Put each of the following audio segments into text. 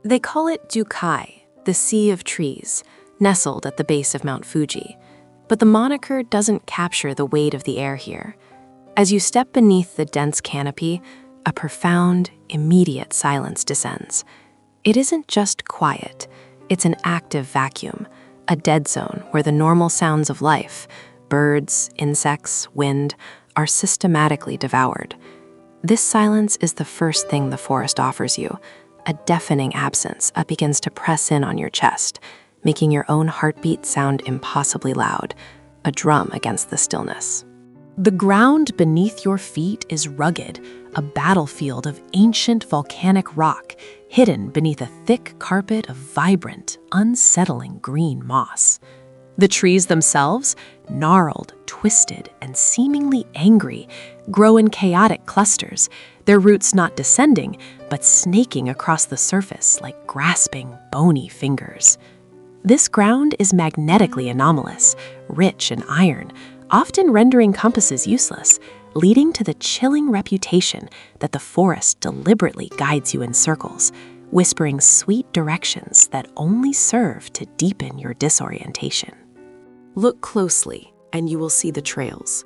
They call it Jukai, the Sea of Trees, nestled at the base of Mount Fuji. But the moniker doesn't capture the weight of the air here. As you step beneath the dense canopy, a profound, immediate silence descends. It isn't just quiet, it's an active vacuum, a dead zone where the normal sounds of life, birds, insects, wind, are systematically devoured. This silence is the first thing the forest offers you, a deafening absence that begins to press in on your chest, making your own heartbeat sound impossibly loud, a drum against the stillness. The ground beneath your feet is rugged, a battlefield of ancient volcanic rock hidden beneath a thick carpet of vibrant, unsettling green moss. The trees themselves, gnarled, twisted, and seemingly angry, grow in chaotic clusters, their roots not descending, but snaking across the surface like grasping, bony fingers. This ground is magnetically anomalous, rich in iron, often rendering compasses useless, leading to the chilling reputation that the forest deliberately guides you in circles, whispering sweet directions that only serve to deepen your disorientation. Look closely, and you will see the trails.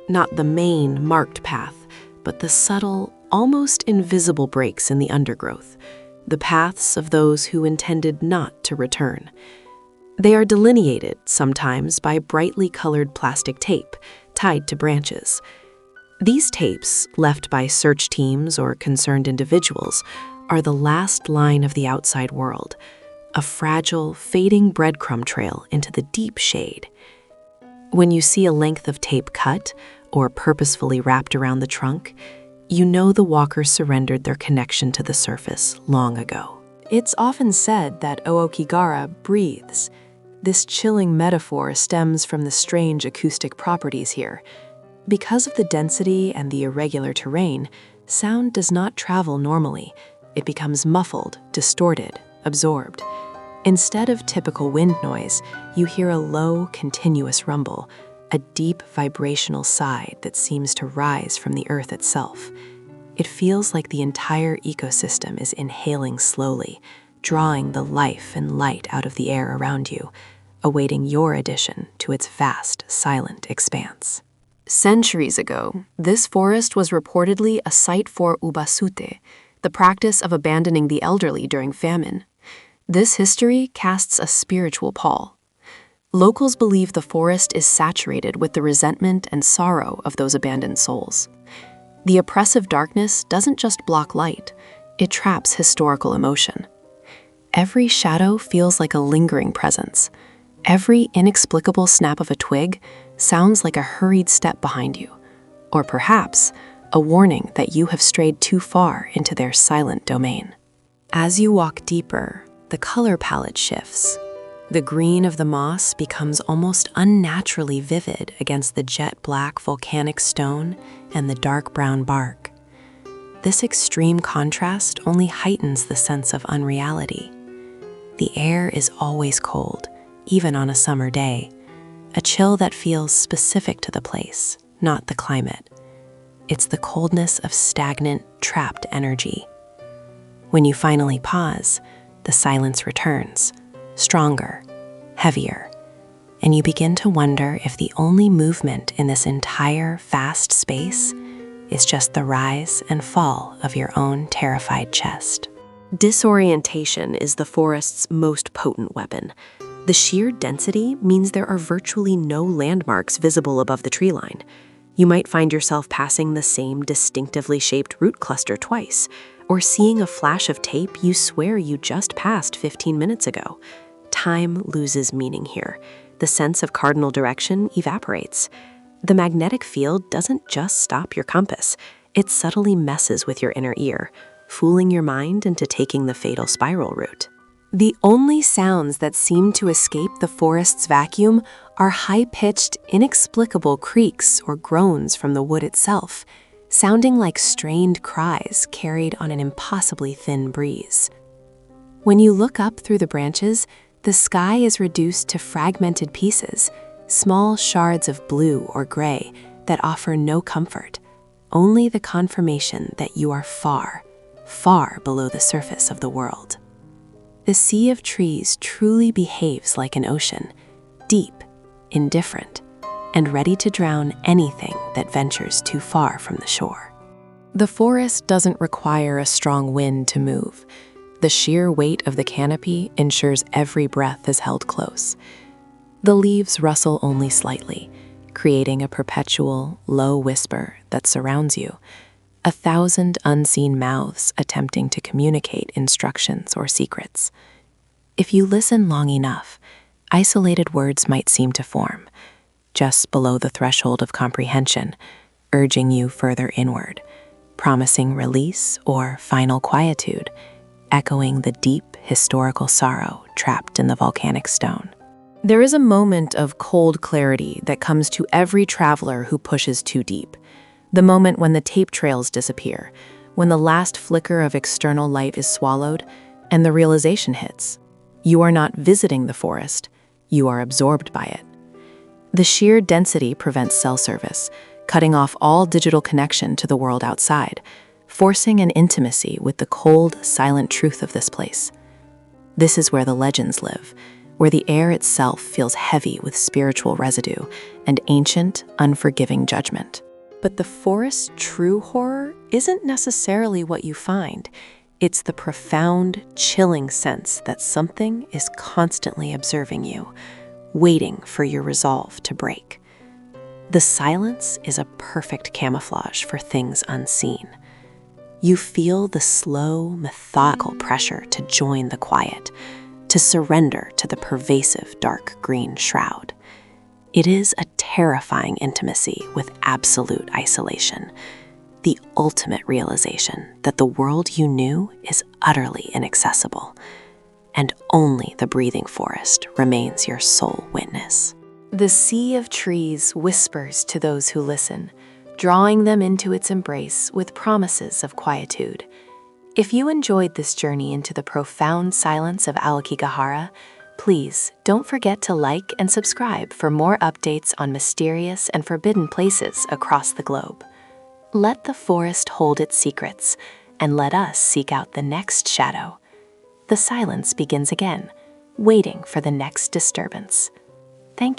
Not the main, marked path, but the subtle, almost invisible breaks in the undergrowth, the paths of those who intended not to return. They are delineated, sometimes, by brightly colored plastic tape tied to branches. These tapes, left by search teams or concerned individuals, are the last line of the outside world, a fragile, fading breadcrumb trail into the deep shade. When you see a length of tape cut or purposefully wrapped around the trunk, you know the walkers surrendered their connection to the surface long ago. It's often said that Aokigahara breathes. This chilling metaphor stems from the strange acoustic properties here. Because of the density and the irregular terrain, sound does not travel normally. It becomes muffled, distorted, absorbed. Instead of typical wind noise, you hear a low, continuous rumble, a deep vibrational sigh that seems to rise from the earth itself. It feels like the entire ecosystem is inhaling slowly, drawing the life and light out of the air around you, awaiting your addition to its vast, silent expanse. Centuries ago, this forest was reportedly a site for ubasute, the practice of abandoning the elderly during famine. This history casts a spiritual pall. Locals believe the forest is saturated with the resentment and sorrow of those abandoned souls. The oppressive darkness doesn't just block light, it traps historical emotion. Every shadow feels like a lingering presence. Every inexplicable snap of a twig sounds like a hurried step behind you, or perhaps a warning that you have strayed too far into their silent domain. As you walk deeper, the color palette shifts. The green of the moss becomes almost unnaturally vivid against the jet-black volcanic stone and the dark brown bark. This extreme contrast only heightens the sense of unreality. The air is always cold, even on a summer day, a chill that feels specific to the place, not the climate. It's the coldness of stagnant, trapped energy. When you finally pause, the silence returns, stronger, heavier, and you begin to wonder if the only movement in this entire vast space is just the rise and fall of your own terrified chest. Disorientation is the forest's most potent weapon. The sheer density means there are virtually no landmarks visible above the tree line. You might find yourself passing the same distinctively shaped root cluster twice, or seeing a flash of tape you swear you just passed 15 minutes ago. Time loses meaning here. The sense of cardinal direction evaporates. The magnetic field doesn't just stop your compass, it subtly messes with your inner ear, fooling your mind into taking the fatal spiral route. The only sounds that seem to escape the forest's vacuum are high-pitched, inexplicable creaks or groans from the wood itself, sounding like strained cries carried on an impossibly thin breeze. When you look up through the branches, the sky is reduced to fragmented pieces, small shards of blue or gray that offer no comfort, only the confirmation that you are far, far below the surface of the world. The sea of trees truly behaves like an ocean, deep, indifferent, and ready to drown anything that ventures too far from the shore. The forest doesn't require a strong wind to move. The sheer weight of the canopy ensures every breath is held close. The leaves rustle only slightly, creating a perpetual, low whisper that surrounds you, 1,000 unseen mouths attempting to communicate instructions or secrets. If you listen long enough, isolated words might seem to form, just below the threshold of comprehension, urging you further inward, promising release or final quietude, echoing the deep historical sorrow trapped in the volcanic stone. There is a moment of cold clarity that comes to every traveler who pushes too deep. The moment when the tape trails disappear, when the last flicker of external light is swallowed, and the realization hits. You are not visiting the forest, you are absorbed by it. The sheer density prevents cell service, cutting off all digital connection to the world outside, forcing an intimacy with the cold, silent truth of this place. This is where the legends live, where the air itself feels heavy with spiritual residue and ancient, unforgiving judgment. But the forest's true horror isn't necessarily what you find. It's the profound, chilling sense that something is constantly observing you, waiting for your resolve to break. The silence is a perfect camouflage for things unseen. You feel the slow, methodical pressure to join the quiet, to surrender to the pervasive dark green shroud. It is a terrifying intimacy with absolute isolation, the ultimate realization that the world you knew is utterly inaccessible, and only the breathing forest remains your sole witness. The sea of trees whispers to those who listen, drawing them into its embrace with promises of quietude. If you enjoyed this journey into the profound silence of Aokigahara, please don't forget to like and subscribe for more updates on mysterious and forbidden places across the globe. Let the forest hold its secrets, and let us seek out the next shadow. The silence begins again, waiting for the next disturbance.